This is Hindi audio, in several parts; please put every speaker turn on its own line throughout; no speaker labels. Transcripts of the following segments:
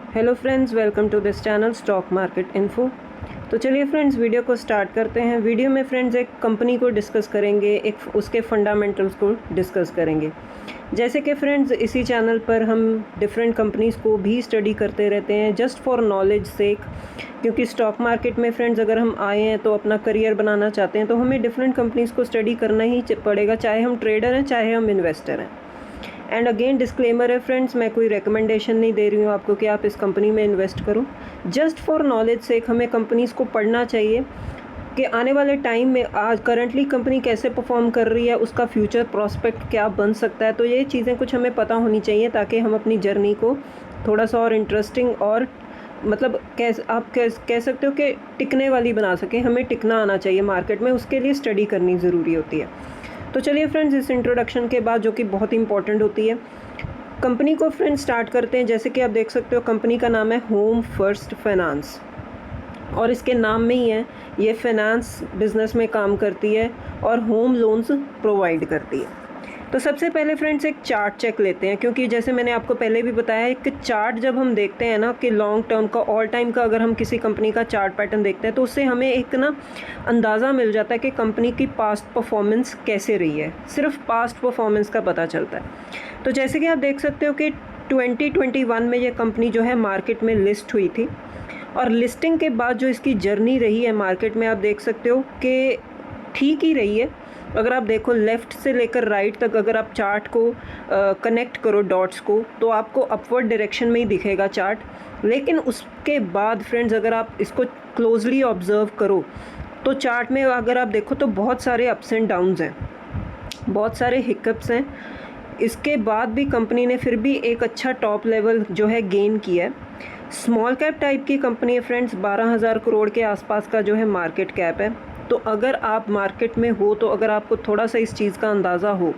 Hello friends, welcome to this channel stock market info. तो चलिए फ्रेंड्स, वीडियो को स्टार्ट करते हैं। वीडियो में फ्रेंड्स एक कंपनी को डिस्कस करेंगे, एक उसके फंडामेंटल्स को डिस्कस करेंगे। जैसे कि फ्रेंड्स इसी चैनल पर हम डिफरेंट कंपनीज़ को भी स्टडी करते रहते हैं जस्ट फॉर नॉलेज सेक, क्योंकि स्टॉक मार्केट में फ्रेंड्स अगर हम आए हैं तो अपना करियर बनाना चाहते हैं तो हमें डिफरेंट कंपनीज़ को स्टडी करना ही पड़ेगा, चाहे हम ट्रेडर हैं चाहे हम इन्वेस्टर हैं। एंड अगेन डिस्क्लेमर है फ्रेंड्स, मैं कोई रिकमेंडेशन नहीं दे रही हूँ आपको कि आप इस कंपनी में इन्वेस्ट करो। जस्ट फॉर नॉलेज से हमें कंपनीज़ को पढ़ना चाहिए कि आने वाले टाइम में आज करंटली कंपनी कैसे परफॉर्म कर रही है, उसका फ्यूचर प्रोस्पेक्ट क्या बन सकता है। तो ये चीज़ें कुछ हमें पता होनी चाहिए ताकि हम अपनी जर्नी को थोड़ा सा और इंटरेस्टिंग और मतलब आप कह सकते हो कि टिकने वाली बना सकें। हमें टिकना आना चाहिए मार्केट में, उसके लिए स्टडी करनी ज़रूरी होती है। तो चलिए फ्रेंड्स, इस इंट्रोडक्शन के बाद जो कि बहुत इंपॉर्टेंट होती है, कंपनी को फ्रेंड्स स्टार्ट करते हैं। जैसे कि आप देख सकते हो कंपनी का नाम है होम फर्स्ट फाइनेंस और इसके नाम में ही है ये फाइनेंस बिजनेस में काम करती है और होम लोन्स प्रोवाइड करती है। तो सबसे पहले फ्रेंड्स एक चार्ट चेक लेते हैं, क्योंकि जैसे मैंने आपको पहले भी बताया एक चार्ट जब हम देखते हैं ना कि लॉन्ग टर्म का ऑल टाइम का अगर हम किसी कंपनी का चार्ट पैटर्न देखते हैं तो उससे हमें एक ना अंदाज़ा मिल जाता है कि कंपनी की पास्ट परफॉर्मेंस कैसे रही है। सिर्फ पास्ट परफॉर्मेंस का पता चलता है। तो जैसे कि आप देख सकते हो कि 2021 में ये कंपनी जो है मार्केट में लिस्ट हुई थी और लिस्टिंग के बाद जो इसकी जर्नी रही है मार्केट में, आप देख सकते हो कि ठीक ही रही है। अगर आप देखो लेफ़्ट से लेकर राइट तक अगर आप चार्ट को कनेक्ट करो डॉट्स को तो आपको अपवर्ड डायरेक्शन में ही दिखेगा चार्ट। लेकिन उसके बाद फ्रेंड्स अगर आप इसको क्लोजली ऑब्ज़र्व करो तो चार्ट में अगर आप देखो तो बहुत सारे अप्स एंड डाउन्स हैं, बहुत सारे हिकअप्स हैं। इसके बाद भी कंपनी ने फिर भी एक अच्छा टॉप लेवल जो है गेन किया है। स्मॉल कैप टाइप की कंपनी है फ्रेंड्स, 12,000 करोड़ के आसपास का जो है मार्केट कैप है। तो अगर आप मार्केट में हो तो अगर आपको थोड़ा सा इस चीज़ का अंदाज़ा हो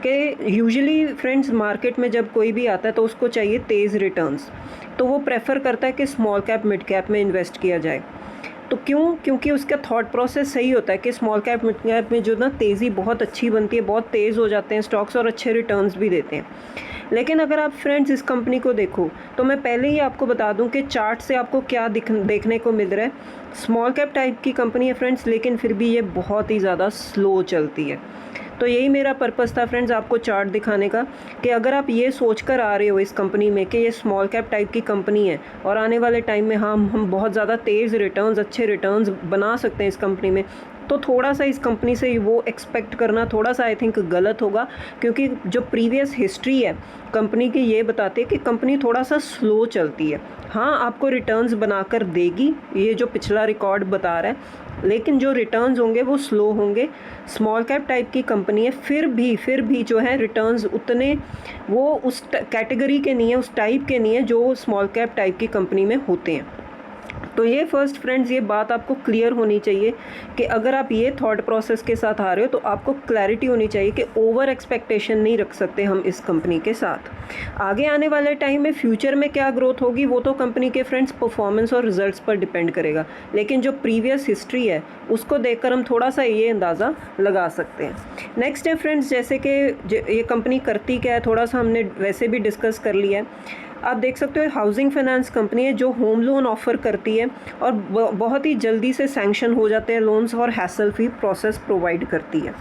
कि यूजुअली फ्रेंड्स मार्केट में जब कोई भी आता है तो उसको चाहिए तेज़ रिटर्न्स, तो वो प्रेफर करता है कि स्मॉल कैप मिड कैप में इन्वेस्ट किया जाए। तो क्योंकि उसका थॉट प्रोसेस सही होता है कि स्मॉल कैप मिड कैप में जो ना तेज़ी बहुत अच्छी बनती है, बहुत तेज़ हो जाते हैं स्टॉक्स और अच्छे रिटर्न्स भी देते हैं। लेकिन अगर आप फ्रेंड्स इस कंपनी को देखो तो मैं पहले ही आपको बता दूं कि चार्ट से आपको क्या देखने को मिल रहा है। स्मॉल कैप टाइप की कंपनी है फ्रेंड्स, लेकिन फिर भी ये बहुत ही ज़्यादा स्लो चलती है। तो यही मेरा पर्पस था फ्रेंड्स आपको चार्ट दिखाने का कि अगर आप ये सोच कर आ रहे हो इस कंपनी में कि ये स्मॉल कैप टाइप की कंपनी है और आने वाले टाइम में हम बहुत ज़्यादा तेज़ रिटर्न्स, अच्छे रिटर्न्स बना सकते हैं इस कंपनी में, तो थोड़ा सा इस कंपनी से वो एक्सपेक्ट करना थोड़ा सा आई थिंक गलत होगा। क्योंकि जो प्रीवियस हिस्ट्री है कंपनी की ये बताती है कि कंपनी थोड़ा सा स्लो चलती है। हाँ, आपको रिटर्न्स बनाकर देगी, ये जो पिछला रिकॉर्ड बता रहा है, लेकिन जो रिटर्न्स होंगे वो स्लो होंगे। स्मॉल कैप टाइप की कंपनी है, फिर भी जो है रिटर्न्स उतने वो उस कैटेगरी के नहीं है, उस टाइप के नहीं है जो स्मॉल कैप टाइप की कंपनी में होते हैं। तो ये फर्स्ट फ्रेंड्स ये बात आपको क्लियर होनी चाहिए कि अगर आप ये थॉट प्रोसेस के साथ आ रहे हो तो आपको क्लैरिटी होनी चाहिए कि ओवर एक्सपेक्टेशन नहीं रख सकते हम इस कंपनी के साथ। आगे आने वाले टाइम में फ्यूचर में क्या ग्रोथ होगी वो तो कंपनी के फ्रेंड्स परफॉर्मेंस और रिजल्ट्स पर डिपेंड करेगा, लेकिन जो प्रीवियस हिस्ट्री है उसको देखकर हम थोड़ा सा ये अंदाज़ा लगा सकते हैं। नेक्स्ट है फ्रेंड्स, जैसे कि ये कंपनी करती क्या है थोड़ा सा हमने वैसे भी डिस्कस कर लिया है। आप देख सकते हो हाउसिंग फाइनेंस कंपनी है जो होम लोन ऑफ़र करती है और बहुत ही जल्दी से सैंक्शन हो जाते हैं लोन्स और हैसल फ्री प्रोसेस प्रोवाइड करती है।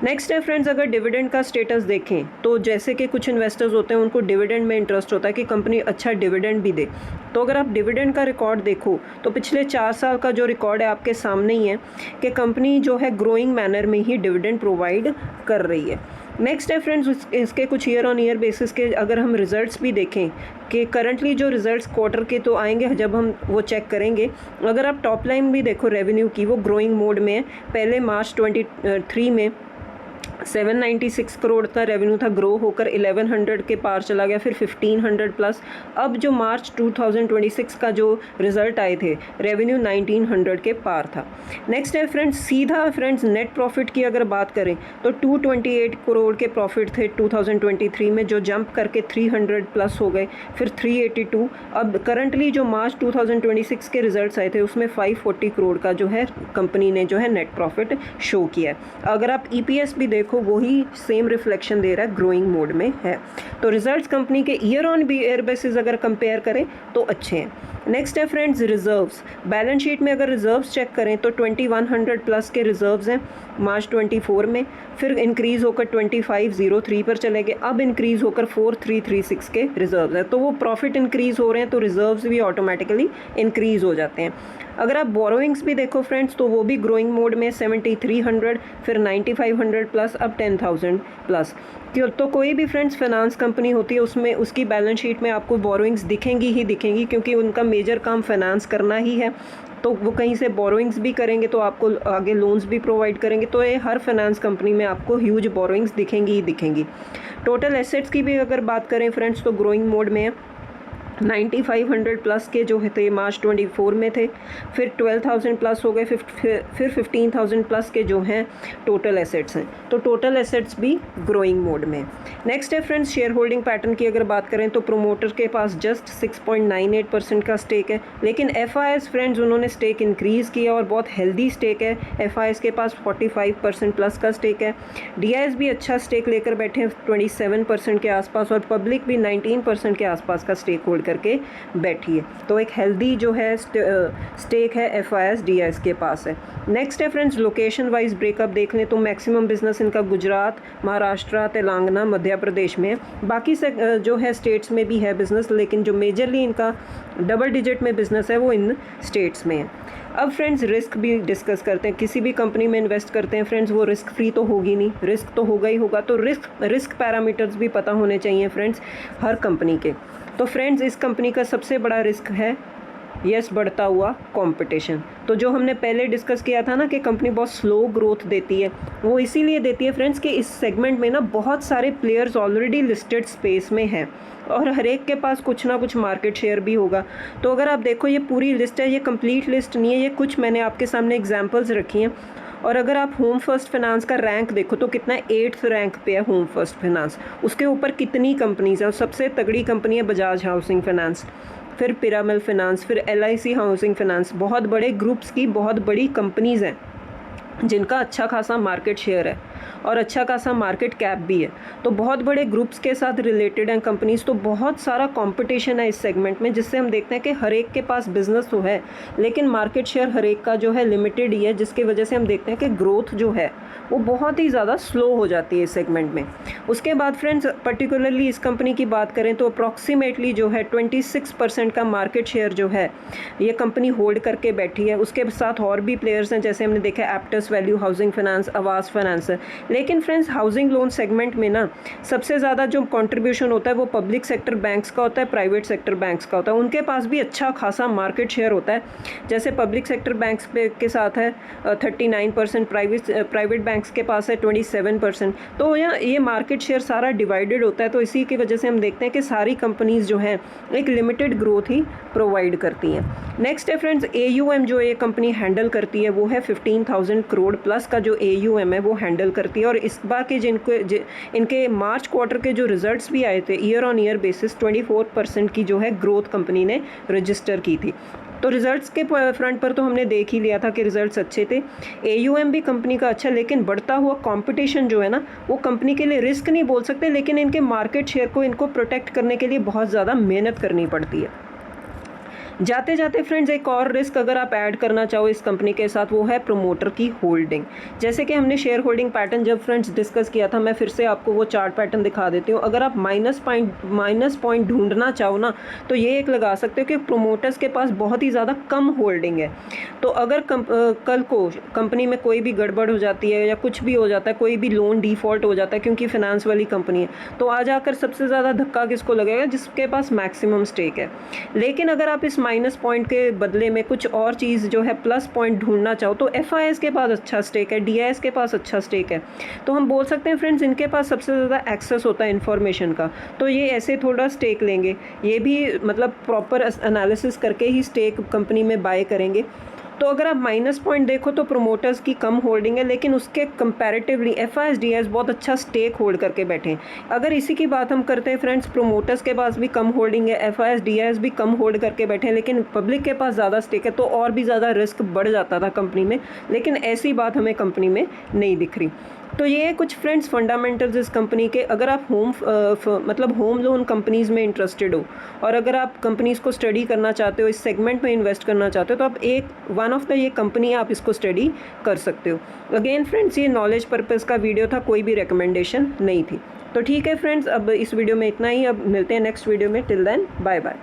नेक्स्ट है फ्रेंड्स, अगर डिविडेंड का स्टेटस देखें तो जैसे कि कुछ इन्वेस्टर्स होते हैं उनको डिविडेंड में इंटरेस्ट होता है कि कंपनी अच्छा डिविडेंड भी दे। तो अगर आप डिविडेंड का रिकॉर्ड देखो तो पिछले 4 साल का जो रिकॉर्ड है आपके सामने ही है कि कंपनी जो है ग्रोइंग मैनर में ही डिविडेंड प्रोवाइड कर रही है। नेक्स्ट है फ्रेंड्स, इसके कुछ ईयर ऑन ईयर बेसिस के अगर हम रिज़ल्ट्स भी देखें कि करंटली जो रिज़ल्ट्स क्वार्टर के तो आएंगे जब हम वो चेक करेंगे। अगर आप टॉप लाइन भी देखो रेवेन्यू की, वो ग्रोइंग मोड में है। पहले मार्च 23 में 796 करोड़ का रेवेन्यू था, ग्रो होकर 1100 के पार चला गया, फिर 1500 प्लस। अब जो मार्च 2026 का जो रिजल्ट आए थे रेवेन्यू 1900 के पार था। नेक्स्ट है फ्रेंड्स, सीधा फ्रेंड्स नेट प्रॉफिट की अगर बात करें तो 228 करोड़ के प्रॉफिट थे 2023 में, जो जंप करके 300 प्लस हो गए, फिर 382। अब करंटली जो मार्च 2026 के रिजल्ट्स आए थे उसमें 540 करोड़ का जो है कंपनी ने जो है नेट प्रॉफिट शो किया है। अगर आप EPS भी देखो देखो वही सेम रिफ्लेक्शन दे रहा है, ग्रोइंग मोड में है। तो रिजल्ट्स कंपनी के ईयर ऑन ईयर बेसिस अगर कंपेयर करें तो अच्छे हैं। नेक्स्ट है फ्रेंड्स रिजर्व्स। बैलेंस शीट में अगर रिजर्व्स चेक करें तो 2100 प्लस के रिजर्व्स हैं मार्च 24 में, फिर इंक्रीज़ होकर 2503 पर चले गए, अब इंक्रीज़ होकर 4336 के रिजर्व्स हैं। तो वो प्रॉफिट इंक्रीज़ हो रहे हैं तो रिजर्व्स भी ऑटोमेटिकली इंक्रीज़ हो जाते हैं। अगर आप बोरोइंग्स भी देखो फ्रेंड्स तो वो भी ग्रोइंग मोड में 7300, फिर 9500 प्लस, अब 10,000 प्लस। तो कोई भी फ्रेंड्स फाइनेंस कंपनी होती है उसमें उसकी बैलेंस शीट में आपको बोरोइंग्स दिखेंगी ही दिखेंगी, क्योंकि उनका मेजर काम फाइनेंस करना ही है। तो वो कहीं से बोरोइंग्स भी करेंगे तो आपको आगे लोन्स भी प्रोवाइड करेंगे, तो ये हर फाइनेंस कंपनी में आपको ह्यूज बोरोइंग्स दिखेंगी ही दिखेंगी। टोटल एसेट्स की भी अगर बात करें फ्रेंड्स तो ग्रोइंग मोड में है। 9500 प्लस के जो थे मार्च 24 में थे, फिर 12,000 प्लस हो गए, फिर 15,000 प्लस के जो हैं टोटल एसेट्स हैं। तो टोटल एसेट्स भी ग्रोइंग मोड में। नेक्स्ट है फ्रेंड्स शेयर होल्डिंग पैटर्न की अगर बात करें तो प्रोमोटर के पास जस्ट 6.98% का स्टेक है, लेकिन FIS फ्रेंड्स उन्होंने स्टेक इंक्रीज़ किया और बहुत हेल्दी स्टेक है। FIS के पास 45% प्लस का स्टेक है। DIS भी अच्छा स्टेक लेकर बैठे हैं 27% के आसपास, और पब्लिक भी 19% के आसपास का स्टेक होल्ड करके बैठी है। तो एक हेल्दी जो है स्टेक है FIS DIS के पास है। नेक्स्ट है फ्रेंड्स लोकेशन वाइज ब्रेकअप देख लें तो मैक्सिमम बिजनेस इनका गुजरात, महाराष्ट्र, तेलंगाना, मध्य प्रदेश में है। बाकी से जो है स्टेट्स में भी है बिजनेस, लेकिन जो मेजरली इनका डबल डिजिट में बिजनेस है वो इन स्टेट्स में है। अब फ्रेंड्स रिस्क भी डिस्कस करते हैं। किसी भी कंपनी में इन्वेस्ट करते हैं फ्रेंड्स वो रिस्क फ्री तो होगी नहीं, रिस्क तो होगा ही होगा। तो रिस्क पैरामीटर्स भी पता होने चाहिए फ्रेंड्स हर कंपनी के। तो फ्रेंड्स इस कंपनी का सबसे बड़ा रिस्क है बढ़ता हुआ कंपटीशन। तो जो हमने पहले डिस्कस किया था ना कि कंपनी बहुत स्लो ग्रोथ देती है, वो इसीलिए देती है फ्रेंड्स कि इस सेगमेंट में ना बहुत सारे प्लेयर्स ऑलरेडी लिस्टेड स्पेस में हैं और हर एक के पास कुछ ना कुछ मार्केट शेयर भी होगा। तो अगर आप देखो ये पूरी लिस्ट है, ये कंप्लीट लिस्ट नहीं है, ये कुछ मैंने आपके सामने एग्जांपल्स रखी हैं। और अगर आप होम फर्स्ट फाइनेंस का रैंक देखो तो कितना 8th रैंक पे है होम फर्स्ट फाइनेंस, उसके ऊपर कितनी कंपनीज हैं। सबसे तगड़ी कंपनी है बजाज हाउसिंग फाइनेंस, फिर पिरामल फाइनेंस, फिर LIC हाउसिंग फाइनेंस। बहुत बड़े ग्रुप्स की बहुत बड़ी कंपनीज़ हैं जिनका अच्छा खासा मार्केट शेयर है और अच्छा खासा मार्केट कैप भी है। तो बहुत बड़े ग्रुप्स के साथ रिलेटेड हैं कंपनीज। तो बहुत सारा कंपटीशन है इस सेगमेंट में, जिससे हम देखते हैं कि हर एक के पास बिजनेस तो है लेकिन मार्केट शेयर हर एक का जो है लिमिटेड ही है, जिसकी वजह से हम देखते हैं कि ग्रोथ जो है वो बहुत ही ज़्यादा स्लो हो जाती है इस सेगमेंट में। उसके बाद फ्रेंड्स पर्टिकुलरली इस कंपनी की बात करें तो अप्रॉक्सीमेटली जो है 26% का मार्केट शेयर जो है ये कंपनी होल्ड करके बैठी है। उसके साथ और भी प्लेयर्स हैं, जैसे हमने देखा एप्टस वैल्यू हाउसिंग फाइनेंस, आवास फाइनेंस है। लेकिन फ्रेंड्स हाउसिंग लोन सेगमेंट में ना सबसे ज़्यादा जो कंट्रीब्यूशन होता है वो पब्लिक सेक्टर बैंक्स का होता है, प्राइवेट सेक्टर बैंक्स का होता है। उनके पास भी अच्छा खासा मार्केट शेयर होता है। जैसे पब्लिक सेक्टर बैंक्स के साथ है 39%, प्राइवेट बैंक्स के पास है 27%। तो ये मार्केट शेयर सारा डिवाइडेड होता है। तो इसी की वजह से हम देखते हैं कि सारी कंपनीज जो हैं एक लिमिटेड ग्रोथ ही प्रोवाइड करती हैं। नेक्स्ट है फ्रेंड्स AUM जो ये कंपनी हैंडल करती है वो है 15,000 करोड़ प्लस का जो AUM है वो हैंडल करती है। और इस बार के इनके मार्च क्वार्टर के जो रिजल्ट्स भी आए थे ईयर ऑन ईयर बेसिस 24% की जो है ग्रोथ कंपनी ने रजिस्टर की थी। तो रिजल्ट्स के फ्रंट पर तो हमने देख ही लिया था कि रिजल्ट्स अच्छे थे। AUM भी कंपनी का अच्छा, लेकिन बढ़ता हुआ कंपटीशन जो है ना वो कंपनी के लिए रिस्क नहीं बोल सकते, लेकिन इनके मार्केट शेयर को इनको प्रोटेक्ट करने के लिए बहुत ज़्यादा मेहनत करनी पड़ती है। जाते जाते फ्रेंड्स एक और रिस्क अगर आप ऐड करना चाहो इस कंपनी के साथ वो है प्रोमोटर की होल्डिंग। जैसे कि हमने शेयर होल्डिंग पैटर्न जब फ्रेंड्स डिस्कस किया था, मैं फिर से आपको वो चार्ट पैटर्न दिखा देती हूँ। अगर आप माइनस पॉइंट ढूंढना चाहो ना तो ये एक लगा सकते हो कि प्रोमोटर्स के पास बहुत ही ज़्यादा कम होल्डिंग है। तो अगर कल को कंपनी में कोई भी गड़बड़ हो जाती है या कुछ भी हो जाता है, कोई भी लोन डिफ़ॉल्ट हो जाता है क्योंकि फाइनेंस वाली कंपनी है, तो आ जाकर सबसे ज़्यादा धक्का किसको लगेगा? जिसके पास मैक्सिमम स्टेक है। लेकिन अगर आप इस माइनस पॉइंट के बदले में कुछ और चीज़ जो है प्लस पॉइंट ढूंढना चाहो तो FIS के पास अच्छा स्टेक है, DIS के पास अच्छा स्टेक है। तो हम बोल सकते हैं फ्रेंड्स इनके पास सबसे ज़्यादा एक्सेस होता है इन्फॉर्मेशन का, तो ये ऐसे थोड़ा स्टेक लेंगे। ये भी मतलब प्रॉपर एनालिसिस करके ही स्टेक कंपनी में बाय करेंगे। तो अगर आप माइनस पॉइंट देखो तो प्रोमोटर्स की कम होल्डिंग है, लेकिन उसके कंपैरेटिवली FIS DIS बहुत अच्छा स्टेक होल्ड करके बैठे हैं। अगर इसी की बात हम करते हैं फ्रेंड्स, प्रोमोटर्स के पास भी कम होल्डिंग है, FIS DIS भी कम होल्ड करके बैठे हैं, लेकिन पब्लिक के पास ज़्यादा स्टेक है, तो और भी ज़्यादा रिस्क बढ़ जाता था कंपनी में। लेकिन ऐसी बात हमें कंपनी में नहीं दिख रही। तो ये कुछ फ्रेंड्स फंडामेंटल्स इस कंपनी के। अगर आप होम लोन कंपनीज़ में इंटरेस्टेड हो और अगर आप कंपनीज़ को स्टडी करना चाहते हो, इस सेगमेंट में इन्वेस्ट करना चाहते हो, तो आप वन ऑफ द ये कंपनी आप इसको स्टडी कर सकते हो। अगेन फ्रेंड्स, ये नॉलेज पर्पज़ का वीडियो था, कोई भी रिकमेंडेशन नहीं थी। तो ठीक है फ्रेंड्स, अब इस वीडियो में इतना ही। अब मिलते हैं नेक्स्ट वीडियो में। Till then bye bye.